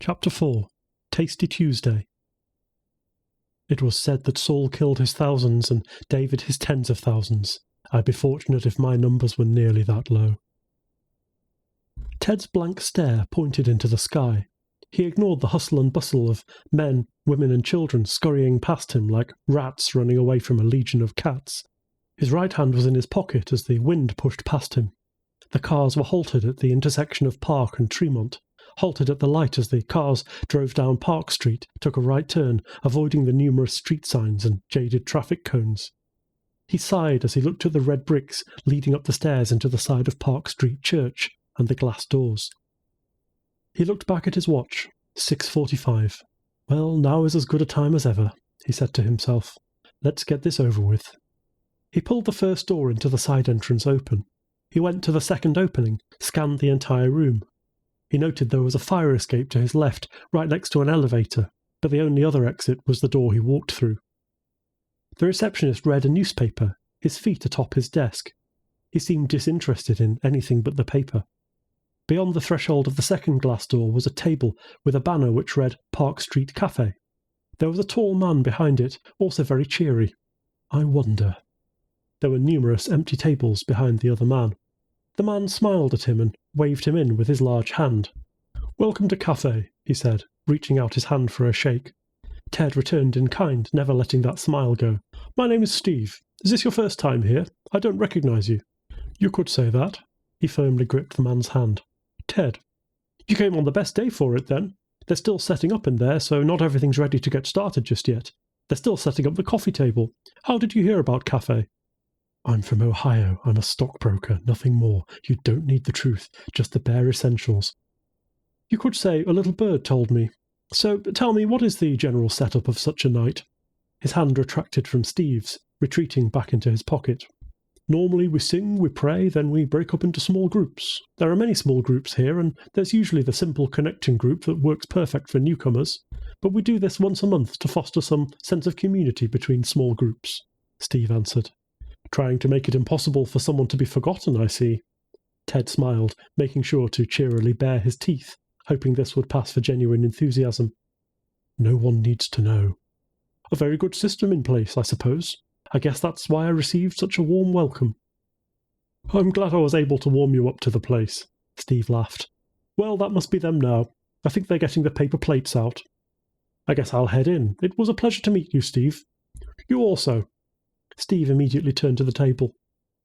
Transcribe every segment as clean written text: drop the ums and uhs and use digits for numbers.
Chapter 4 Tasty Tuesday. It was said that Saul killed his thousands and David his tens of thousands. I'd be fortunate if my numbers were nearly that low. Ted's blank stare pointed into the sky. He ignored the hustle and bustle of men, women and children scurrying past him like rats running away from a legion of cats. His right hand was in his pocket as the wind pushed past him. The cars were halted at the intersection of Park and Tremont, halted at the light as the cars drove down Park Street, took a right turn, avoiding the numerous street signs and jaded traffic cones. He sighed as he looked at the red bricks leading up the stairs into the side of Park Street Church and the glass doors. He looked back at his watch. 6:45. Well, now is as good a time as ever, he said to himself. Let's get this over with. He pulled the first door into the side entrance open. He went to the second opening, scanned the entire room. He noted there was a fire escape to his left, right next to an elevator, but the only other exit was the door he walked through. The receptionist read a newspaper, his feet atop his desk. He seemed disinterested in anything but the paper. Beyond the threshold of the second glass door was a table with a banner which read Park Street Cafe. There was a tall man behind it, also very cheery. I wonder. There were numerous empty tables behind the other man. The man smiled at him and waved him in with his large hand. Welcome to Cafe, he said, reaching out his hand for a shake. Ted returned in kind, never letting that smile go. My name is Steve. Is this your first time here? I don't recognize you. You could say that. He firmly gripped the man's hand. Ted. You came on the best day for it, then. They're still setting up in there, so not everything's ready to get started just yet. They're still setting up the coffee table. How did you hear about Cafe? I'm from Ohio. I'm a stockbroker, nothing more. You don't need the truth, just the bare essentials. You could say a little bird told me. So tell me, what is the general setup of such a night? His hand retracted from Steve's, retreating back into his pocket. Normally we sing, we pray, then we break up into small groups. There are many small groups here, and there's usually the simple connecting group that works perfect for newcomers. But we do this once a month to foster some sense of community between small groups, Steve answered. Trying to make it impossible for someone to be forgotten, I see. Ted smiled, making sure to cheerily bare his teeth, hoping this would pass for genuine enthusiasm. No one needs to know. A very good system in place, I suppose. I guess that's why I received such a warm welcome. I'm glad I was able to warm you up to the place, Steve laughed. Well, that must be them now. I think they're getting the paper plates out. I guess I'll head in. It was a pleasure to meet you, Steve. You also. Steve immediately turned to the table.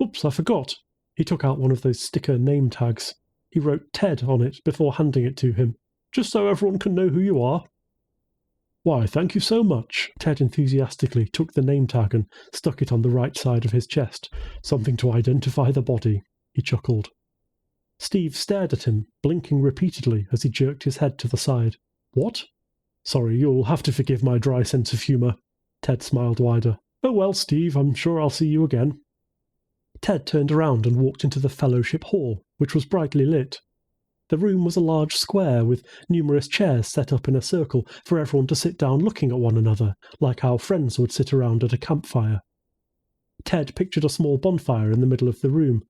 Oops, I forgot. He took out one of those sticker name tags. He wrote Ted on it before handing it to him. Just so everyone can know who you are. Why, thank you so much. Ted enthusiastically took the name tag and stuck it on the right side of his chest. Something to identify the body, he chuckled. Steve stared at him, blinking repeatedly as he jerked his head to the side. What? Sorry, you'll have to forgive my dry sense of humour. Ted smiled wider. Oh well, Steve, I'm sure I'll see you again. Ted turned around and walked into the fellowship hall, which was brightly lit. The room was a large square with numerous chairs set up in a circle for everyone to sit down looking at one another, like how friends would sit around at a campfire. Ted pictured a small bonfire in the middle of the room.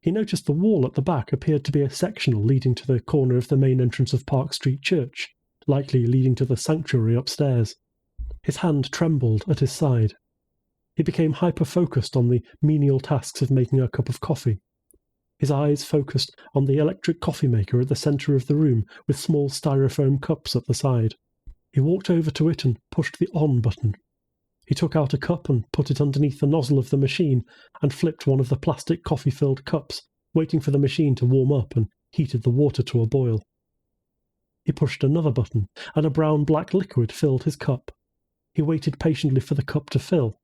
He noticed the wall at the back appeared to be a sectional leading to the corner of the main entrance of Park Street Church, likely leading to the sanctuary upstairs. His hand trembled at his side. He became hyper-focused on the menial tasks of making a cup of coffee. His eyes focused on the electric coffee maker at the centre of the room with small styrofoam cups at the side. He walked over to it and pushed the on button. He took out a cup and put it underneath the nozzle of the machine and flipped one of the plastic coffee-filled cups, waiting for the machine to warm up, and heated the water to a boil. He pushed another button, and a brown-black liquid filled his cup. He waited patiently for the cup to fill.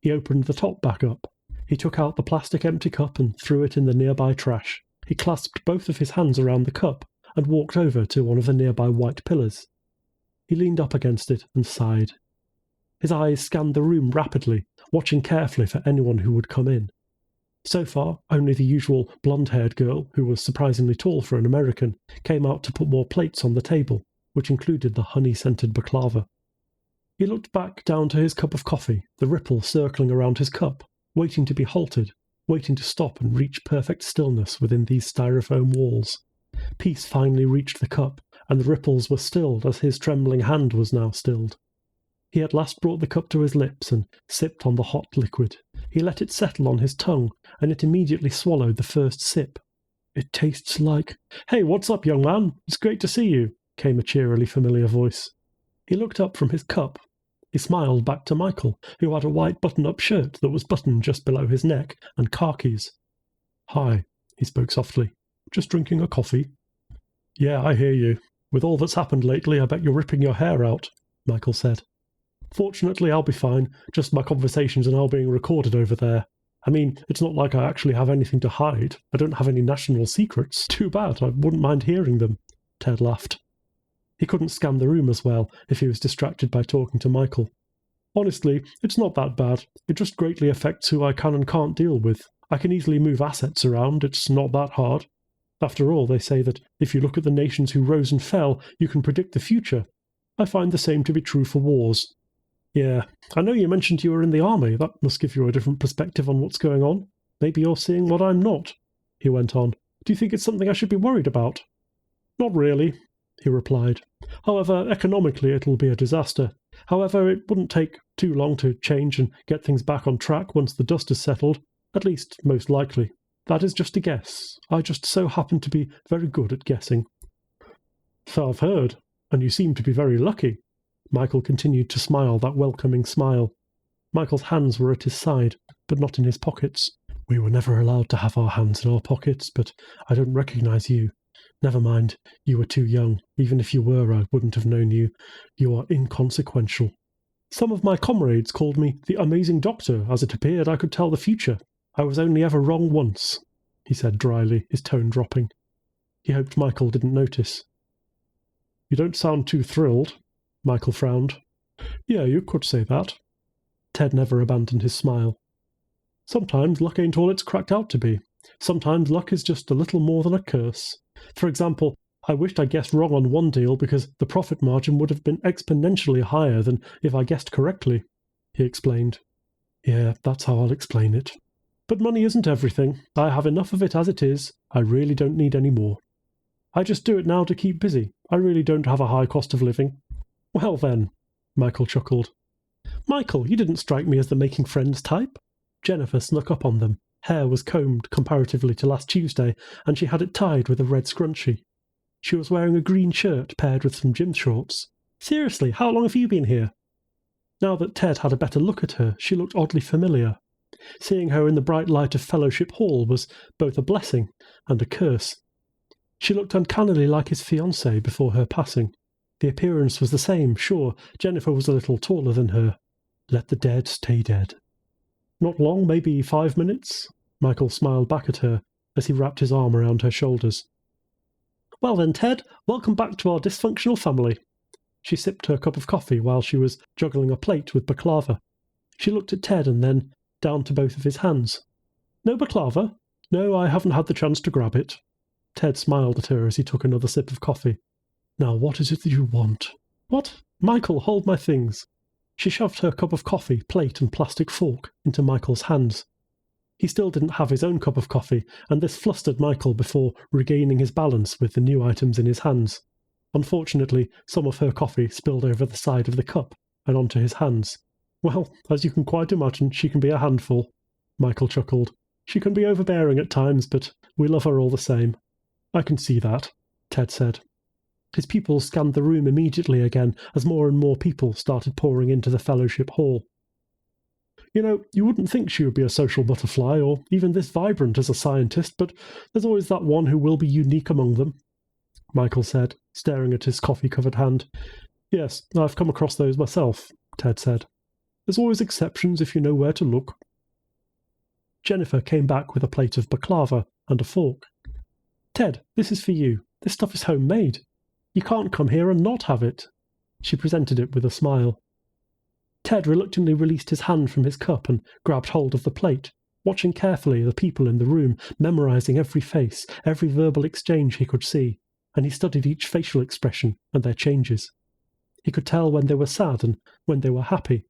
He opened the top back up. He took out the plastic empty cup and threw it in the nearby trash. He clasped both of his hands around the cup and walked over to one of the nearby white pillars. He leaned up against it and sighed. His eyes scanned the room rapidly, watching carefully for anyone who would come in. So far, only the usual blonde-haired girl, who was surprisingly tall for an American, came out to put more plates on the table, which included the honey-scented baklava. He looked back down to his cup of coffee, the ripple circling around his cup, waiting to be halted, waiting to stop and reach perfect stillness within these styrofoam walls. Peace finally reached the cup, and the ripples were stilled as his trembling hand was now stilled. He at last brought the cup to his lips and sipped on the hot liquid. He let it settle on his tongue, and it immediately swallowed the first sip. "It tastes like—" "Hey, what's up, young man? It's great to see you," came a cheerily familiar voice. He looked up from his cup. He smiled back to Michael, who had a white button-up shirt that was buttoned just below his neck, and khakis. "Hi," he spoke softly. "Just drinking a coffee?" "Yeah, I hear you. With all that's happened lately, I bet you're ripping your hair out," Michael said. "Fortunately, I'll be fine. Just my conversations are now being recorded over there. I mean, it's not like I actually have anything to hide. I don't have any national secrets. Too bad, I wouldn't mind hearing them," Ted laughed. He couldn't scan the room as well if he was distracted by talking to Michael. "Honestly, it's not that bad. It just greatly affects who I can and can't deal with. I can easily move assets around. It's not that hard. After all, they say that if you look at the nations who rose and fell, you can predict the future. I find the same to be true for wars. Yeah, I know you mentioned you were in the army. That must give you a different perspective on what's going on. Maybe you're seeing what I'm not," he went on. "Do you think it's something I should be worried about?" "Not really," he replied. "However, economically it'll be a disaster. However, it wouldn't take too long to change and get things back on track once the dust has settled, at least most likely. That is just a guess. I just so happen to be very good at guessing." "So I've heard, and you seem to be very lucky." Michael continued to smile that welcoming smile. Michael's hands were at his side, but not in his pockets. "We were never allowed to have our hands in our pockets, but I don't recognize you. Never mind, you were too young. Even if you were, I wouldn't have known you. You are inconsequential. Some of my comrades called me the Amazing Doctor, as it appeared I could tell the future. I was only ever wrong once," he said dryly, his tone dropping. He hoped Michael didn't notice. "You don't sound too thrilled." Michael frowned. "Yeah, you could say that." Ted never abandoned his smile. "Sometimes luck ain't all it's cracked out to be. Sometimes luck is just a little more than a curse. For example, I wished I guessed wrong on one deal because the profit margin would have been exponentially higher than if I guessed correctly," he explained. "Yeah, that's how I'll explain it. But money isn't everything. I have enough of it as it is. I really don't need any more. I just do it now to keep busy. I really don't have a high cost of living." "Well then," Michael chuckled. "Michael, you didn't strike me as the making friends type." Jennifer snuck up on them. Hair was combed comparatively to last Tuesday, and she had it tied with a red scrunchie. She was wearing a green shirt paired with some gym shorts. "Seriously, how long have you been here?" Now that Ted had a better look at her, she looked oddly familiar. Seeing her in the bright light of Fellowship Hall was both a blessing and a curse. She looked uncannily like his fiancée before her passing. The appearance was the same, sure. Jennifer was a little taller than her. Let the dead stay dead. "Not long, maybe 5 minutes?" Michael smiled back at her as he wrapped his arm around her shoulders. "Well then, Ted, welcome back to our dysfunctional family." She sipped her cup of coffee while she was juggling a plate with baklava. She looked at Ted and then down to both of his hands. "No baklava? No, I haven't had the chance to grab it." Ted smiled at her as he took another sip of coffee. "Now, what is it that you want?" "What? Michael, hold my things." She shoved her cup of coffee, plate and plastic fork into Michael's hands. He still didn't have his own cup of coffee, and this flustered Michael before regaining his balance with the new items in his hands. Unfortunately, some of her coffee spilled over the side of the cup and onto his hands. "Well, as you can quite imagine, she can be a handful," Michael chuckled. "She can be overbearing at times, but we love her all the same." "I can see that," Ted said. His pupils scanned the room immediately again as more and more people started pouring into the Fellowship Hall. "You know, you wouldn't think she would be a social butterfly or even this vibrant as a scientist, but there's always that one who will be unique among them," Michael said, staring at his coffee-covered hand. "Yes, I've come across those myself," Ted said. "There's always exceptions if you know where to look." Jennifer came back with a plate of baklava and a fork. "Ted, this is for you. This stuff is homemade. You can't come here and not have it." She presented it with a smile. Ted reluctantly released his hand from his cup and grabbed hold of the plate, watching carefully the people in the room, memorizing every face, every verbal exchange he could see, and he studied each facial expression and their changes. He could tell when they were sad and when they were happy.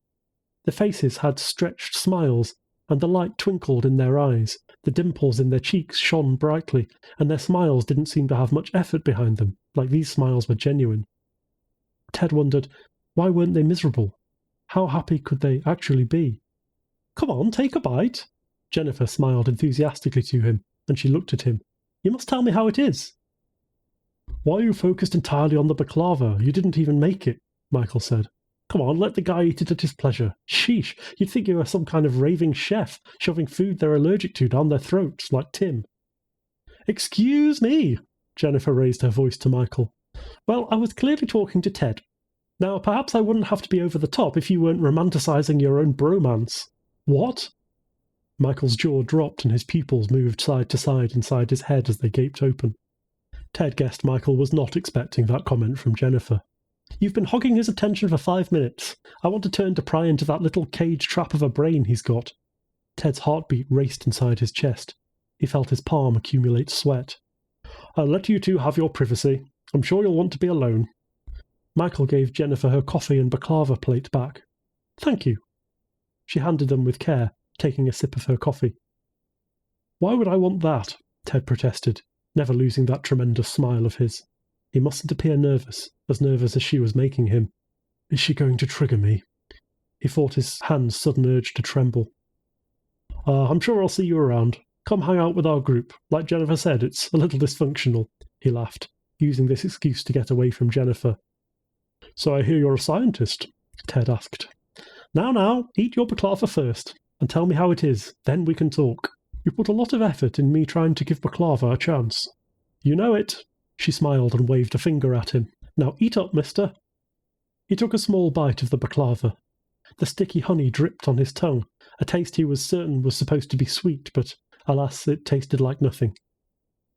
The faces had stretched smiles, and the light twinkled in their eyes, the dimples in their cheeks shone brightly, and their smiles didn't seem to have much effort behind them, like these smiles were genuine. Ted wondered, why weren't they miserable? How happy could they actually be? "Come on, take a bite." Jennifer smiled enthusiastically to him, and she looked at him. "You must tell me how it is." "Why are you focused entirely on the baklava? You didn't even make it," Michael said. "Come on, let the guy eat it at his pleasure. Sheesh, you'd think you were some kind of raving chef, shoving food they're allergic to down their throats, like Tim." "Excuse me," Jennifer raised her voice to Michael. "Well, I was clearly talking to Ted. Now, perhaps I wouldn't have to be over the top if you weren't romanticizing your own bromance." "What?" Michael's jaw dropped and his pupils moved side to side inside his head as they gaped open. Ted guessed Michael was not expecting that comment from Jennifer. "You've been hogging his attention for 5 minutes. I want to turn to pry into that little cage trap of a brain he's got." Ted's heartbeat raced inside his chest. He felt his palm accumulate sweat. "I'll let you two have your privacy. I'm sure you'll want to be alone." Michael gave Jennifer her coffee and baklava plate back. "Thank you." She handed them with care, taking a sip of her coffee. "Why would I want that?" Ted protested, never losing that tremendous smile of his. He mustn't appear nervous as she was making him. "Is she going to trigger me?" He fought his hand's sudden urge to tremble. I'm sure I'll see you around. Come hang out with our group. Like Jennifer said, it's a little dysfunctional," he laughed, using this excuse to get away from Jennifer. "So I hear you're a scientist?" Ted asked. Now, eat your baklava first, and tell me how it is, then we can talk. You put a lot of effort in me trying to give baklava a chance." "You know it." She smiled and waved a finger at him. "Now eat up, mister." He took a small bite of the baklava. The sticky honey dripped on his tongue, a taste he was certain was supposed to be sweet, but alas, it tasted like nothing.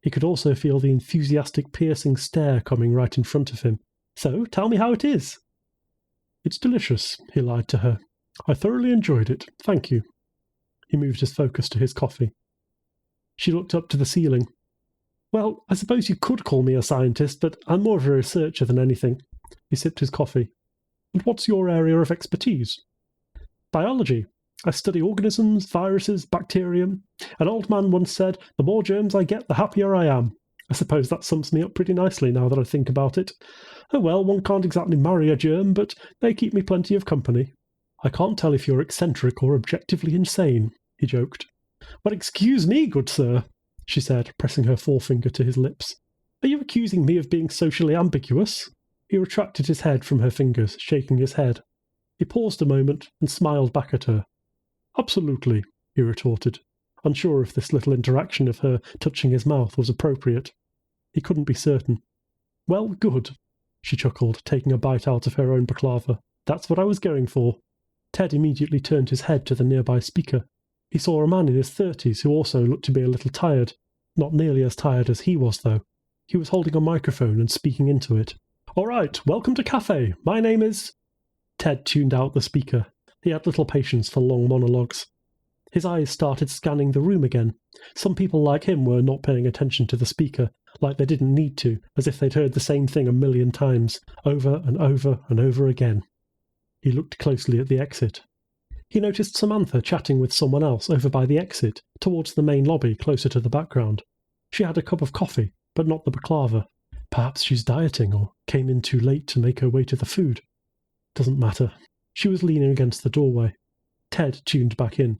He could also feel the enthusiastic, piercing stare coming right in front of him. "So, tell me how it is." "It's delicious," he lied to her. "I thoroughly enjoyed it, thank you." He moved his focus to his coffee. She looked up to the ceiling. "Well, I suppose you could call me a scientist, but I'm more of a researcher than anything." He sipped his coffee. "And what's your area of expertise?" "Biology. I study organisms, viruses, bacterium. An old man once said, the more germs I get, the happier I am. I suppose that sums me up pretty nicely now that I think about it. Oh well, one can't exactly marry a germ, but they keep me plenty of company." "I can't tell if you're eccentric or objectively insane," he joked. "Well, excuse me, good sir," she said, pressing her forefinger to his lips. "Are you accusing me of being socially ambiguous?" He retracted his head from her fingers, shaking his head. He paused a moment and smiled back at her. "Absolutely," he retorted, unsure if this little interaction of her touching his mouth was appropriate. He couldn't be certain. "Well, good," she chuckled, taking a bite out of her own baklava. "That's what I was going for." Ted immediately turned his head to the nearby speaker. He saw a man in his 30s who also looked to be a little tired. Not nearly as tired as he was, though. He was holding a microphone and speaking into it. "All right, welcome to Cafe. My name is—" Ted tuned out the speaker. He had little patience for long monologues. His eyes started scanning the room again. Some people like him were not paying attention to the speaker, like they didn't need to, as if they'd heard the same thing a million times, over and over and over again. He looked closely at the exit. He noticed Samantha chatting with someone else over by the exit, towards the main lobby closer to the background. She had a cup of coffee, but not the baklava. Perhaps she's dieting or came in too late to make her way to the food. Doesn't matter. She was leaning against the doorway. Ted tuned back in.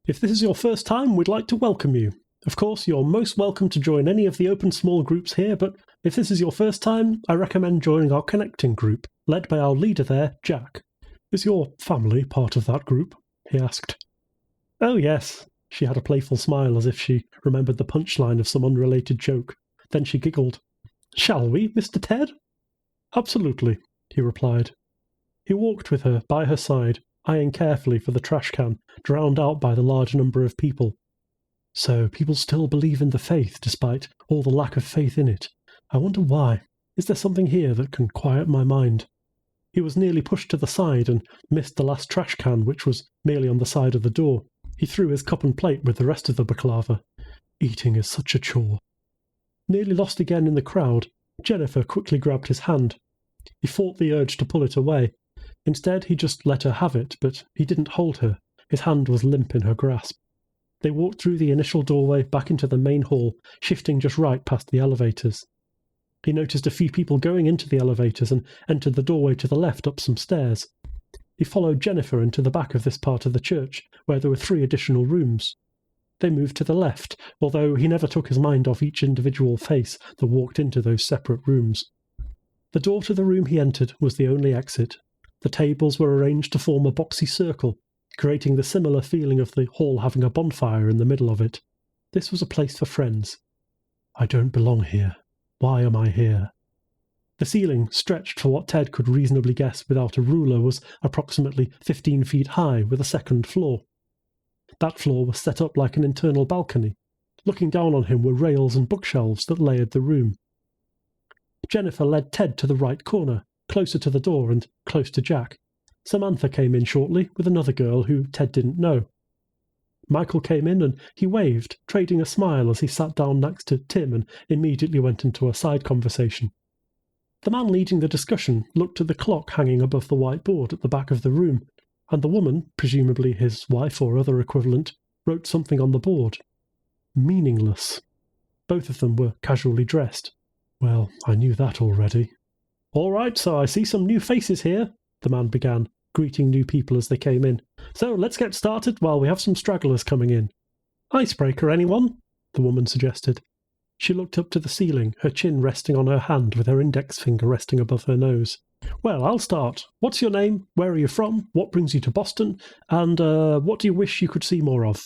"If this is your first time, we'd like to welcome you. Of course, you're most welcome to join any of the open small groups here, but if this is your first time, I recommend joining our connecting group, led by our leader there, Jack." "Is your family part of that group?" he asked. "Oh, yes." She had a playful smile as if she remembered the punchline of some unrelated joke. Then she giggled. "Shall we, Mr. Ted?" "Absolutely," he replied. He walked with her, by her side, eyeing carefully for the trash can, drowned out by the large number of people. So people still believe in the faith, despite all the lack of faith in it. I wonder why. Is there something here that can quiet my mind? He was nearly pushed to the side and missed the last trash can, which was merely on the side of the door. He threw his cup and plate with the rest of the baklava. Eating is such a chore. Nearly lost again in the crowd, Jennifer quickly grabbed his hand. He fought the urge to pull it away. Instead, he just let her have it, but he didn't hold her. His hand was limp in her grasp. They walked through the initial doorway back into the main hall, shifting just right past the elevators. He noticed a few people going into the elevators and entered the doorway to the left up some stairs. He followed Jennifer into the back of this part of the church, where there were 3 additional rooms. They moved to the left, although he never took his mind off each individual face that walked into those separate rooms. The door to the room he entered was the only exit. The tables were arranged to form a boxy circle, creating the similar feeling of the hall having a bonfire in the middle of it. This was a place for friends. I don't belong here. Why am I here? The ceiling, stretched for what Ted could reasonably guess without a ruler, was approximately 15 feet high with a second floor. That floor was set up like an internal balcony. Looking down on him were rails and bookshelves that layered the room. Jennifer led Ted to the right corner, closer to the door and close to Jack. Samantha came in shortly with another girl who Ted didn't know. Michael came in and he waved, trading a smile as he sat down next to Tim and immediately went into a side conversation. The man leading the discussion looked at the clock hanging above the whiteboard at the back of the room, and the woman, presumably his wife or other equivalent, wrote something on the board. Meaningless. Both of them were casually dressed. Well, I knew that already. All right, so I see some new faces here, the man began, greeting new people as they came in. So let's get started while we have some stragglers coming in. Icebreaker, anyone? The woman suggested. She looked up to the ceiling, her chin resting on her hand with her index finger resting above her nose. Well, I'll start. What's your name? Where are you from? What brings you to Boston? And what do you wish you could see more of?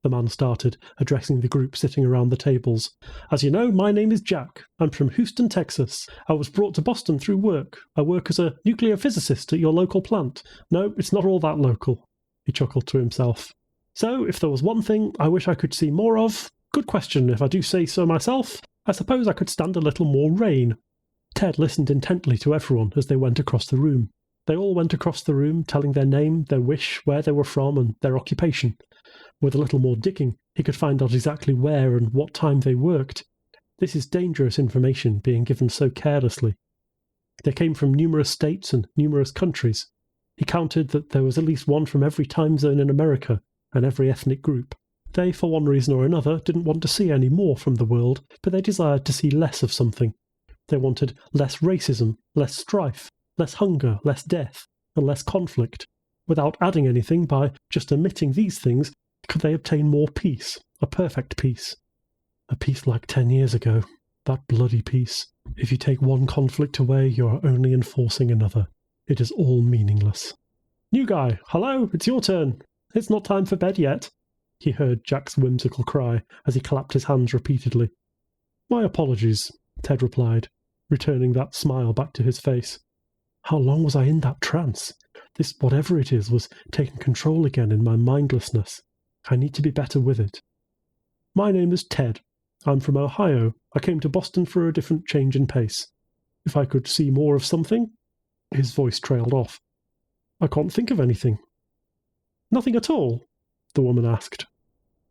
The man started, addressing the group sitting around the tables. As you know, my name is Jack. I'm from Houston, Texas. I was brought to Boston through work. I work as a nuclear physicist at your local plant. No, it's not all that local. He chuckled to himself. So, if there was one thing I wish I could see more of, good question if I do say so myself, I suppose I could stand a little more rain. Ted listened intently to everyone as they went across the room. They all went across the room, telling their name, their wish, where they were from, and their occupation. With a little more digging, he could find out exactly where and what time they worked. This is dangerous information being given so carelessly. They came from numerous states and numerous countries. He counted that there was at least one from every time zone in America and every ethnic group. They, for one reason or another, didn't want to see any more from the world, but they desired to see less of something. They wanted less racism, less strife, less hunger, less death, and less conflict. Without adding anything, by just omitting these things, could they obtain more peace, a perfect peace? A peace like 10 years ago, that bloody peace. If you take one conflict away, you are only enforcing another. It is all meaningless. New guy, hello, it's your turn. It's not time for bed yet. He heard Jack's whimsical cry as he clapped his hands repeatedly. My apologies, Ted replied, returning that smile back to his face. How long was I in that trance? This whatever it is was taking control again in my mindlessness. I need to be better with it. My name is Ted. I'm from Ohio. I came to Boston for a different change in pace. If I could see more of something... His voice trailed off. I can't think of anything. Nothing at all? The woman asked.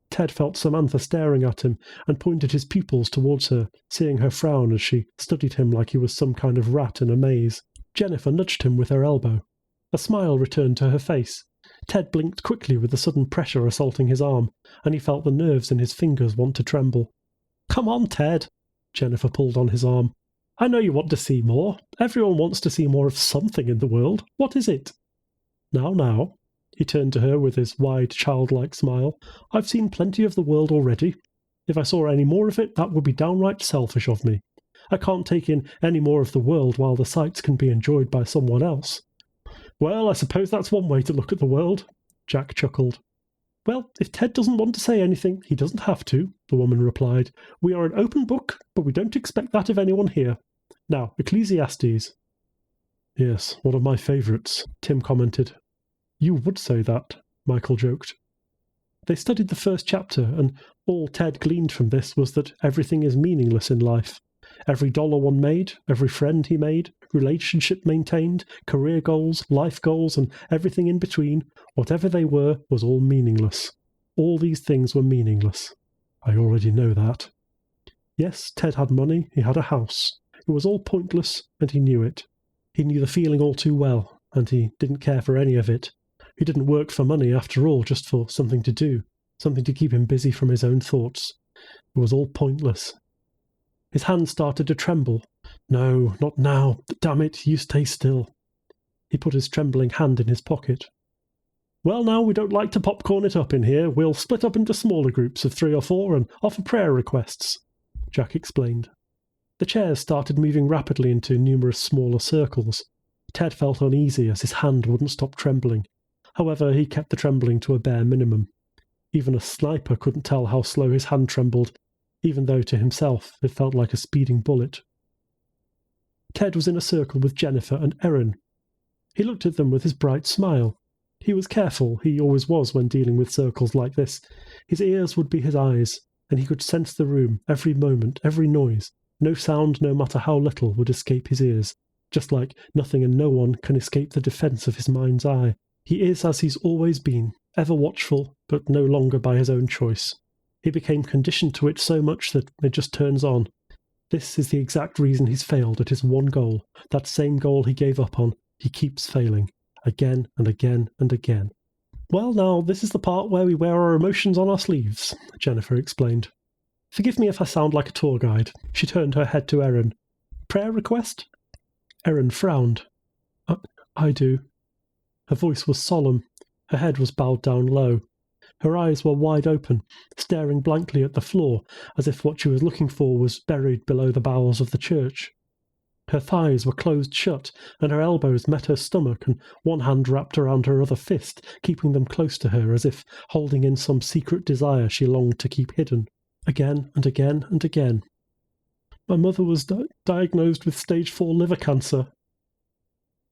Ted felt Samantha staring at him and pointed his pupils towards her, seeing her frown as she studied him like he was some kind of rat in a maze. Jennifer nudged him with her elbow. A smile returned to her face. Ted blinked quickly with the sudden pressure assaulting his arm, and he felt the nerves in his fingers want to tremble. Come on, Ted, Jennifer pulled on his arm. I know you want to see more. Everyone wants to see more of something in the world. What is it? Now, he turned to her with his wide, childlike smile. I've seen plenty of the world already. If I saw any more of it, that would be downright selfish of me. I can't take in any more of the world while the sights can be enjoyed by someone else. Well, I suppose that's one way to look at the world, Jack chuckled. Well, if Ted doesn't want to say anything, he doesn't have to, the woman replied. We are an open book, but we don't expect that of anyone here. Now, Ecclesiastes. Yes, one of my favourites, Tim commented. You would say that, Michael joked. They studied the first chapter, and all Ted gleaned from this was that everything is meaningless in life. Every dollar one made, every friend he made, relationship maintained, career goals, life goals, and everything in between, whatever they were, was all meaningless. All these things were meaningless. I already know that. Yes, Ted had money, he had a house. It was all pointless, and he knew it. He knew the feeling all too well, and he didn't care for any of it. He didn't work for money after all, just for something to do, something to keep him busy from his own thoughts. It was all pointless. His hand started to tremble. No, not now. Damn it, you stay still. He put his trembling hand in his pocket. Well, now, we don't like to popcorn it up in here. We'll split up into smaller groups of 3 or 4 and offer prayer requests, Jack explained. The chairs started moving rapidly into numerous smaller circles. Ted felt uneasy as his hand wouldn't stop trembling. However, he kept the trembling to a bare minimum. Even a sniper couldn't tell how slow his hand trembled, even though to himself it felt like a speeding bullet. Ted was in a circle with Jennifer and Erin. He looked at them with his bright smile. He was careful, he always was when dealing with circles like this. His ears would be his eyes, and he could sense the room, every moment, every noise. No sound, no matter how little, would escape his ears, just like nothing and no one can escape the defence of his mind's eye. He is as he's always been, ever watchful, but no longer by his own choice. He became conditioned to it so much that it just turns on. This is the exact reason he's failed at his one goal, that same goal he gave up on. He keeps failing, again and again and again. Well, now, this is the part where we wear our emotions on our sleeves, Jennifer explained. Forgive me if I sound like a tour guide. She turned her head to Erin. Prayer request? Erin frowned. I do. Her voice was solemn. Her head was bowed down low. Her eyes were wide open, staring blankly at the floor, as if what she was looking for was buried below the bowels of the church. Her thighs were closed shut, and her elbows met her stomach, and one hand wrapped around her other fist, keeping them close to her, as if holding in some secret desire she longed to keep hidden. Again and again and again. My mother was diagnosed with stage 4 liver cancer.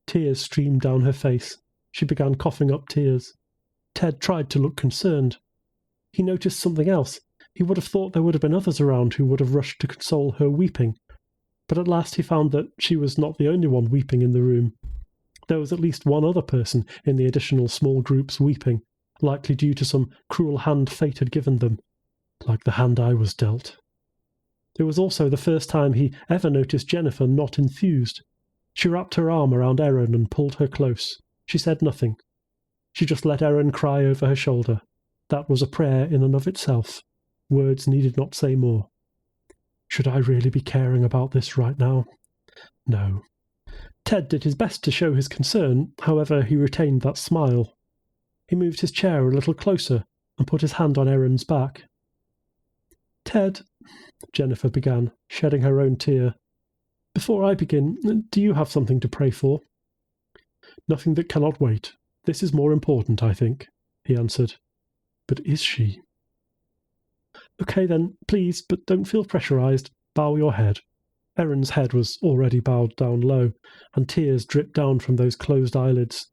Tears streamed down her face. She began coughing up tears. Ted tried to look concerned. He noticed something else. He would have thought there would have been others around who would have rushed to console her weeping. But at last he found that she was not the only one weeping in the room. There was at least one other person in the additional small groups weeping, likely due to some cruel hand fate had given them, like the hand I was dealt. It was also the first time he ever noticed Jennifer not enthused. She wrapped her arm around Erin and pulled her close. She said nothing. She just let Erin cry over her shoulder. That was a prayer in and of itself. Words needed not say more. Should I really be caring about this right now? No. Ted did his best to show his concern, however he retained that smile. He moved his chair a little closer and put his hand on Erin's back. Ted, Jennifer began, shedding her own tear. Before I begin, do you have something to pray for? Nothing that cannot wait. This is more important, I think, he answered. But is she? Okay then, please, but don't feel pressurized. Bow your head. Erin's head was already bowed down low, and tears dripped down from those closed eyelids.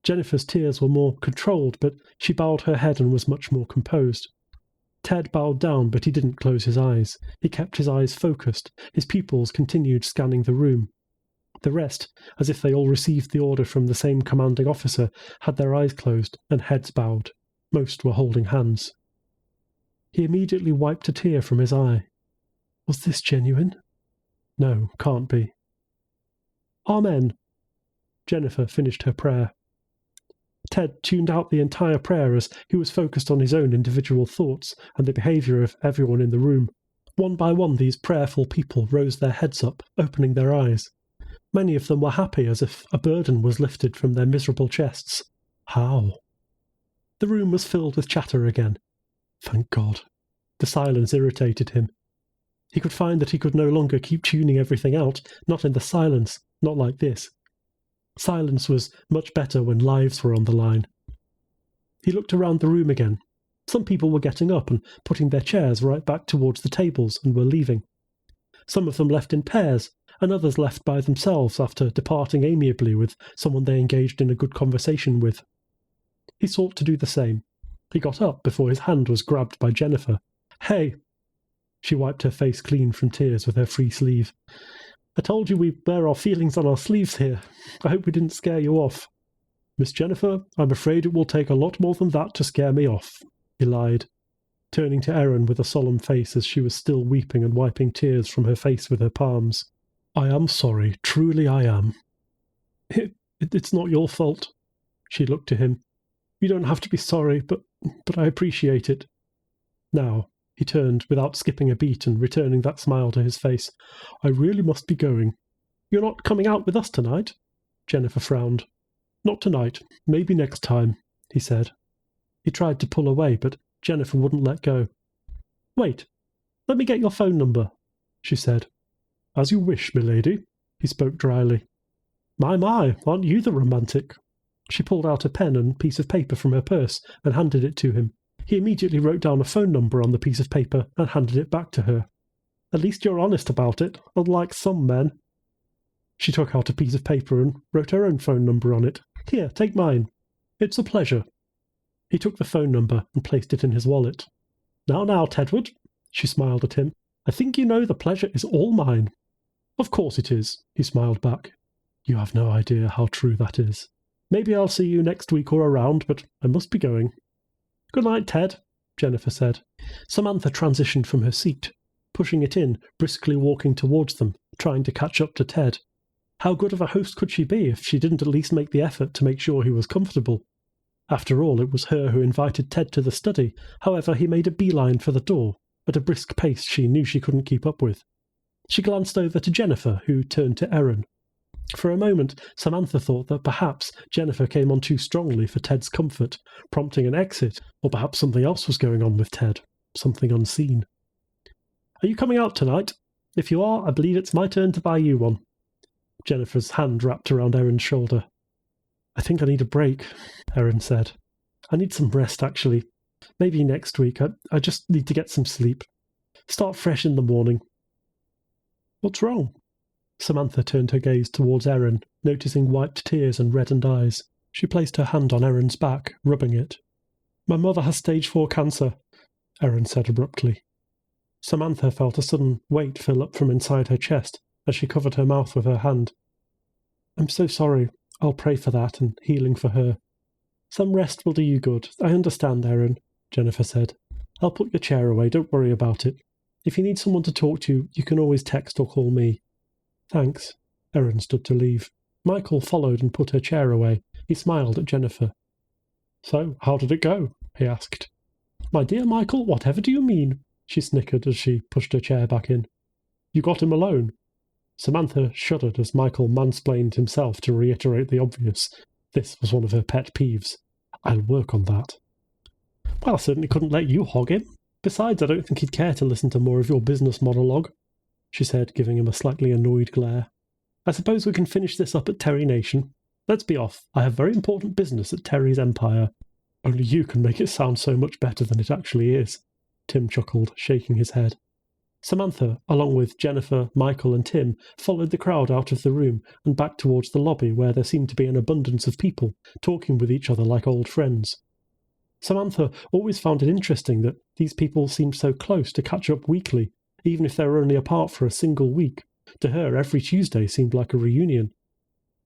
Jennifer's tears were more controlled, but she bowed her head and was much more composed. Ted bowed down, but he didn't close his eyes. He kept his eyes focused. His pupils continued scanning the room. The rest, as if they all received the order from the same commanding officer, had their eyes closed and heads bowed. Most were holding hands. He immediately wiped a tear from his eye. Was this genuine? No, can't be. Amen. Jennifer finished her prayer. Ted tuned out the entire prayer as he was focused on his own individual thoughts and the behaviour of everyone in the room. One by one these prayerful people rose their heads up, opening their eyes. Many of them were happy, as if a burden was lifted from their miserable chests. How? The room was filled with chatter again. Thank God. The silence irritated him. He could find that he could no longer keep tuning everything out, not in the silence, not like this. Silence was much better when lives were on the line. He looked around the room again. Some people were getting up and putting their chairs right back towards the tables and were leaving. Some of them left in pairs, and others left by themselves after departing amiably with someone they engaged in a good conversation with. He sought to do the same. He got up before his hand was grabbed by Jennifer. Hey! She wiped her face clean from tears with her free sleeve. I told you we wear our feelings on our sleeves here. I hope we didn't scare you off. Miss Jennifer, I'm afraid it will take a lot more than that to scare me off, he lied, turning to Erin with a solemn face as she was still weeping and wiping tears from her face with her palms. I am sorry, truly I am. It's not your fault. She looked to him. You don't have to be sorry, but I appreciate it. Now, he turned without skipping a beat and returning that smile to his face. I really must be going. You're not coming out with us tonight? Jennifer frowned. Not tonight. Maybe next time, he said. He tried to pull away, but Jennifer wouldn't let go. Wait, let me get your phone number, she said. As you wish, milady, he spoke dryly. My, aren't you the romantic? She pulled out a pen and piece of paper from her purse and handed it to him. He immediately wrote down a phone number on the piece of paper and handed it back to her. At least you're honest about it, unlike some men. She took out a piece of paper and wrote her own phone number on it. Here, take mine. It's a pleasure. He took the phone number and placed it in his wallet. Now, Tedward, she smiled at him. I think you know the pleasure is all mine. Of course it is, he smiled back. You have no idea how true that is. Maybe I'll see you next week or around, but I must be going. Good night, Ted, Jennifer said. Samantha transitioned from her seat, pushing it in, briskly walking towards them, trying to catch up to Ted. How good of a host could she be if she didn't at least make the effort to make sure he was comfortable? After all, it was her who invited Ted to the study. However, he made a beeline for the door, at a brisk pace she knew she couldn't keep up with. She glanced over to Jennifer, who turned to Erin. For a moment, Samantha thought that perhaps Jennifer came on too strongly for Ted's comfort, prompting an exit, or perhaps something else was going on with Ted, something unseen. Are you coming out tonight? If you are, I believe it's my turn to buy you one. Jennifer's hand wrapped around Erin's shoulder. I think I need a break, Erin said. I need some rest, actually. Maybe next week. I just need to get some sleep. Start fresh in the morning. What's wrong? Samantha turned her gaze towards Erin, noticing wiped tears and reddened eyes. She placed her hand on Erin's back, rubbing it. My mother has stage 4 cancer, Erin said abruptly. Samantha felt a sudden weight fill up from inside her chest as she covered her mouth with her hand. I'm so sorry. I'll pray for that and healing for her. Some rest will do you good. I understand, Erin, Jennifer said. I'll put your chair away. Don't worry about it. If you need someone to talk to, you can always text or call me. Thanks. Erin stood to leave. Michael followed and put her chair away. He smiled at Jennifer. So, how did it go? He asked. My dear Michael, whatever do you mean? She snickered as she pushed her chair back in. You got him alone? Samantha shuddered as Michael mansplained himself to reiterate the obvious. This was one of her pet peeves. I'll work on that. Well, I certainly couldn't let you hog him. Besides, I don't think he'd care to listen to more of your business monologue, she said, giving him a slightly annoyed glare. I suppose we can finish this up at Terry Nation. Let's be off. I have very important business at Terry's Empire. Only you can make it sound so much better than it actually is, Tim chuckled, shaking his head. Samantha, along with Jennifer, Michael and Tim, followed the crowd out of the room and back towards the lobby where there seemed to be an abundance of people, talking with each other like old friends. Samantha always found it interesting that these people seemed so close to catch up weekly, even if they were only apart for a single week. To her, every Tuesday seemed like a reunion.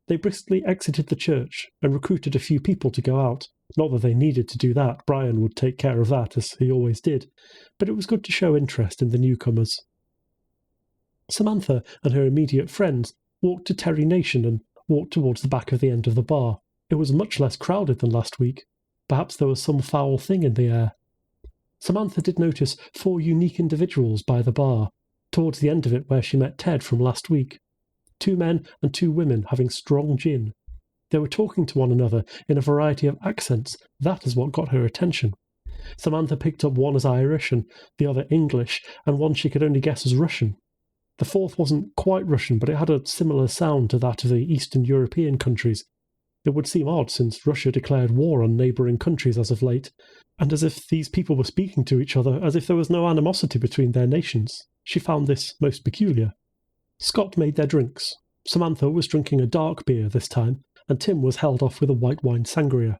They briskly exited the church and recruited a few people to go out. Not that they needed to do that, Brian would take care of that, as he always did, but it was good to show interest in the newcomers. Samantha and her immediate friends walked to Terry Nation and walked towards the back of the end of the bar. It was much less crowded than last week. Perhaps there was some foul thing in the air. Samantha did notice 4 unique individuals by the bar, towards the end of it where she met Ted from last week. 2 men and 2 women having strong gin. They were talking to one another in a variety of accents. That is what got her attention. Samantha picked up one as Irish and the other English, and one she could only guess as Russian. The fourth wasn't quite Russian, but it had a similar sound to that of the Eastern European countries. It would seem odd since Russia declared war on neighbouring countries as of late, and as if these people were speaking to each other as if there was no animosity between their nations. She found this most peculiar. Scott made their drinks. Samantha was drinking a dark beer this time, and Tim was held off with a white wine sangria.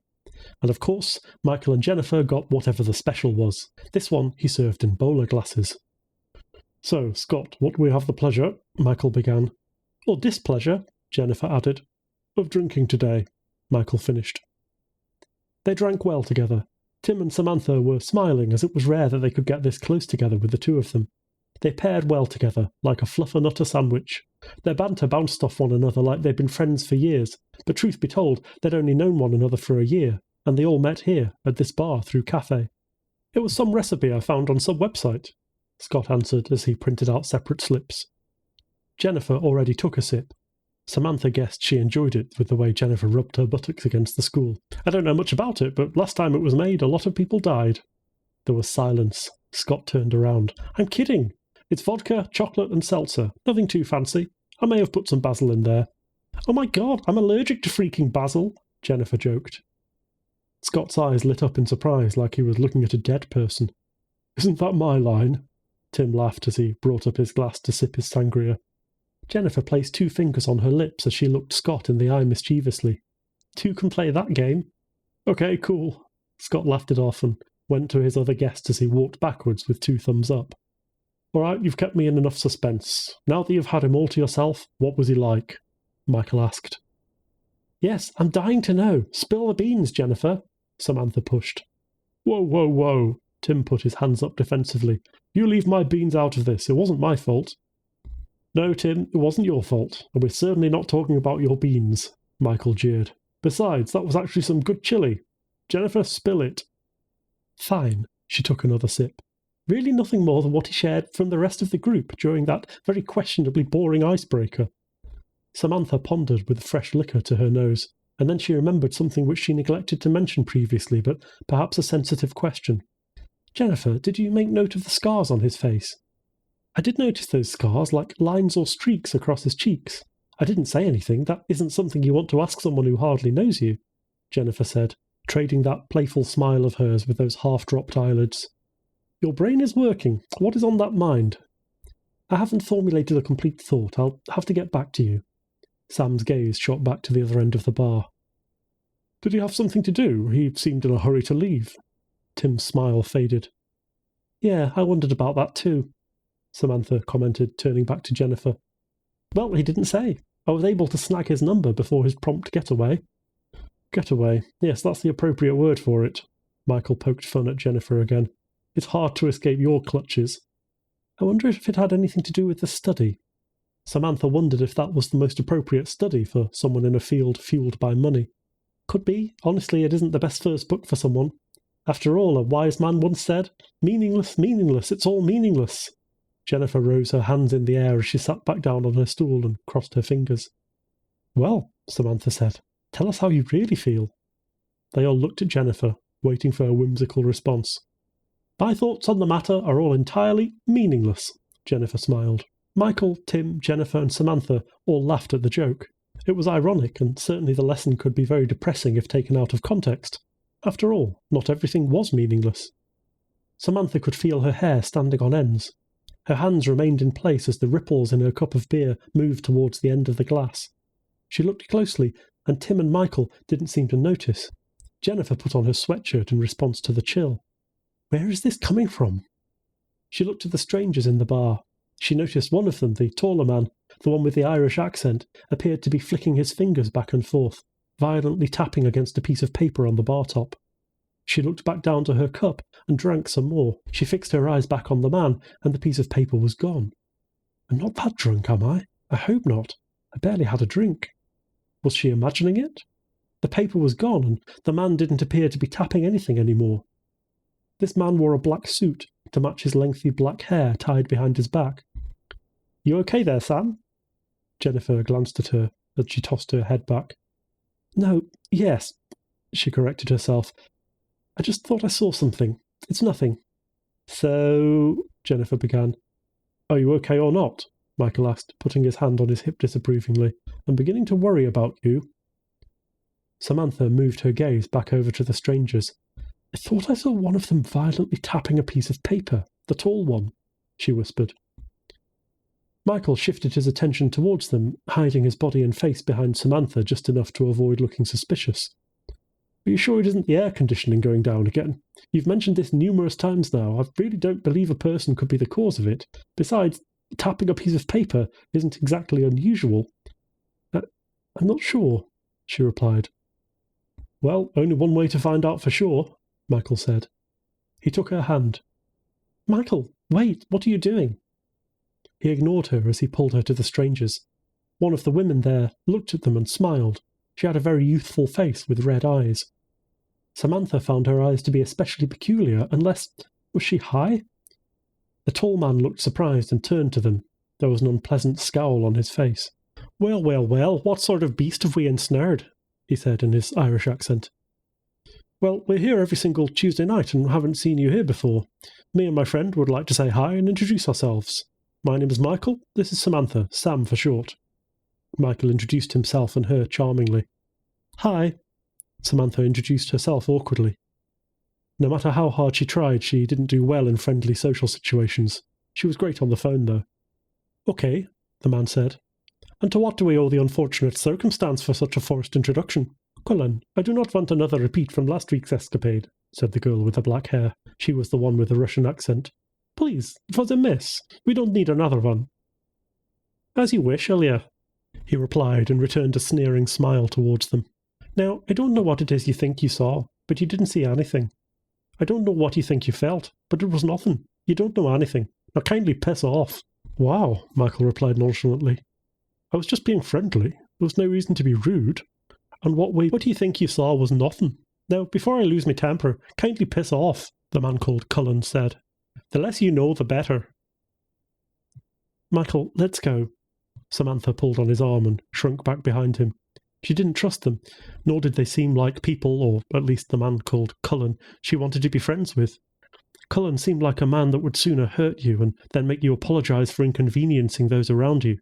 And of course, Michael and Jennifer got whatever the special was. This one he served in bowler glasses. So, Scott, what we have the pleasure, Michael began. Or displeasure, Jennifer added. Of drinking today, Michael finished. They drank well together. Tim and Samantha were smiling, as it was rare that they could get this close together with the two of them. They paired well together, like a fluffernutter sandwich. Their banter bounced off one another like they'd been friends for years, but truth be told, they'd only known one another for a year, and they all met here, at this bar, through cafe. It was some recipe I found on some website, Scott answered as he printed out separate slips. Jennifer already took a sip. Samantha guessed she enjoyed it with the way Jennifer rubbed her buttocks against the school. I don't know much about it, but last time it was made, a lot of people died. There was silence. Scott turned around. I'm kidding. It's vodka, chocolate and seltzer. Nothing too fancy. I may have put some basil in there. Oh my god, I'm allergic to freaking basil, Jennifer joked. Scott's eyes lit up in surprise like he was looking at a dead person. Isn't that my line? Tim laughed as he brought up his glass to sip his sangria. Jennifer placed 2 fingers on her lips as she looked Scott in the eye mischievously. 2 can play that game. Okay, cool. Scott laughed it off and went to his other guest as he walked backwards with 2 thumbs up. All right, you've kept me in enough suspense. Now that you've had him all to yourself, what was he like? Michael asked. Yes, I'm dying to know. Spill the beans, Jennifer, Samantha pushed. Whoa, whoa, whoa, Tim put his hands up defensively. You leave my beans out of this. It wasn't my fault. No, Tim, it wasn't your fault, and we're certainly not talking about your beans, Michael jeered. Besides, that was actually some good chili. Jennifer, spill it. Fine, she took another sip. Really nothing more than what he shared from the rest of the group during that very questionably boring icebreaker. Samantha pondered with fresh liquor to her nose, and then she remembered something which she neglected to mention previously, but perhaps a sensitive question. Jennifer, did you make note of the scars on his face? I did notice those scars, like lines or streaks across his cheeks. I didn't say anything. That isn't something you want to ask someone who hardly knows you, Jennifer said, trading that playful smile of hers with those half-dropped eyelids. Your brain is working. What is on that mind? I haven't formulated a complete thought. I'll have to get back to you. Sam's gaze shot back to the other end of the bar. Did he have something to do? He seemed in a hurry to leave. Tim's smile faded. Yeah, I wondered about that too, Samantha commented, turning back to Jennifer. Well, he didn't say. I was able to snag his number before his prompt getaway. Getaway. Yes, that's the appropriate word for it. Michael poked fun at Jennifer again. It's hard to escape your clutches. I wonder if it had anything to do with the study. Samantha wondered if that was the most appropriate study for someone in a field fueled by money. Could be. Honestly, it isn't the best first book for someone. After all, a wise man once said, meaningless, meaningless, it's all meaningless. Jennifer rose her hands in the air as she sat back down on her stool and crossed her fingers. Well, Samantha said, tell us how you really feel. They all looked at Jennifer, waiting for a whimsical response. My thoughts on the matter are all entirely meaningless, Jennifer smiled. Michael, Tim, Jennifer and Samantha all laughed at the joke. It was ironic, and certainly the lesson could be very depressing if taken out of context. After all, not everything was meaningless. Samantha could feel her hair standing on ends. Her hands remained in place as the ripples in her cup of beer moved towards the end of the glass. She looked closely, and Tim and Michael didn't seem to notice. Jennifer put on her sweatshirt in response to the chill. Where is this coming from? She looked at the strangers in the bar. She noticed one of them, the taller man, the one with the Irish accent, appeared to be flicking his fingers back and forth, violently tapping against a piece of paper on the bar top. She looked back down to her cup and drank some more. She fixed her eyes back on the man, and the piece of paper was gone. I'm not that drunk, am I? I hope not. I barely had a drink. Was she imagining it? The paper was gone, and the man didn't appear to be tapping anything anymore. This man wore a black suit to match his lengthy black hair tied behind his back. You okay there, Sam? Jennifer glanced at her as she tossed her head back. No, yes, she corrected herself. I just thought I saw something. It's nothing. So, Jennifer began. Are you okay or not? Michael asked, putting his hand on his hip disapprovingly. I'm beginning to worry about you. Samantha moved her gaze back over to the strangers. I thought I saw one of them violently tapping a piece of paper, the tall one, she whispered. Michael shifted his attention towards them, hiding his body and face behind Samantha just enough to avoid looking suspicious. Are you sure it isn't the air conditioning going down again? You've mentioned this numerous times now. I really don't believe a person could be the cause of it. Besides, tapping a piece of paper isn't exactly unusual. I'm not sure, she replied. Well, only one way to find out for sure, Michael said. He took her hand. Michael, wait, what are you doing? He ignored her as he pulled her to the strangers. One of the women there looked at them and smiled. She had a very youthful face with red eyes. Samantha found her eyes to be especially peculiar, unless... was she high? The tall man looked surprised and turned to them. There was an unpleasant scowl on his face. "Well, well, well, what sort of beast have we ensnared?" he said in his Irish accent. "Well, we're here every single Tuesday night and haven't seen you here before. Me and my friend would like to say hi and introduce ourselves. My name is Michael. This is Samantha, Sam for short." Michael introduced himself and her charmingly. "Hi." Samantha introduced herself awkwardly. No matter how hard she tried, she didn't do well in friendly social situations. She was great on the phone, though. "Okay," the man said. "And to what do we owe the unfortunate circumstance for such a forced introduction?" "Cullen, I do not want another repeat from last week's escapade," said the girl with the black hair. She was the one with the Russian accent. "Please, it was a miss. We don't need another one." "As you wish, Elia," he replied and returned a sneering smile towards them. "Now, I don't know what it is you think you saw, but you didn't see anything. I don't know what you think you felt, but it was nothing. You don't know anything. Now kindly piss off." "Wow," Michael replied nonchalantly. "I was just being friendly. There was no reason to be rude. And what do you think you saw was nothing. Now, before I lose my temper, kindly piss off," the man called Cullen said. "The less you know, the better." "Michael, let's go." Samantha pulled on his arm and shrunk back behind him. She didn't trust them, nor did they seem like people, or at least the man called Cullen, she wanted to be friends with. Cullen seemed like a man that would sooner hurt you and then make you apologize for inconveniencing those around you.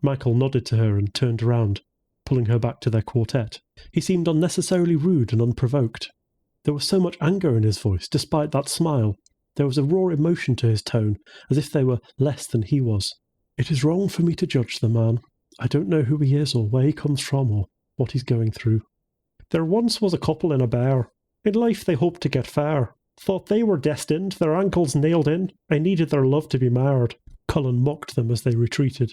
Michael nodded to her and turned around, pulling her back to their quartet. He seemed unnecessarily rude and unprovoked. There was so much anger in his voice, despite that smile. There was a raw emotion to his tone, as if they were less than he was. "It is wrong for me to judge the man. I don't know who he is or where he comes from or what he's going through. There once was a couple in a bar. In life they hoped to get far. Thought they were destined, their ankles nailed in. I needed their love to be marred." Cullen mocked them as they retreated.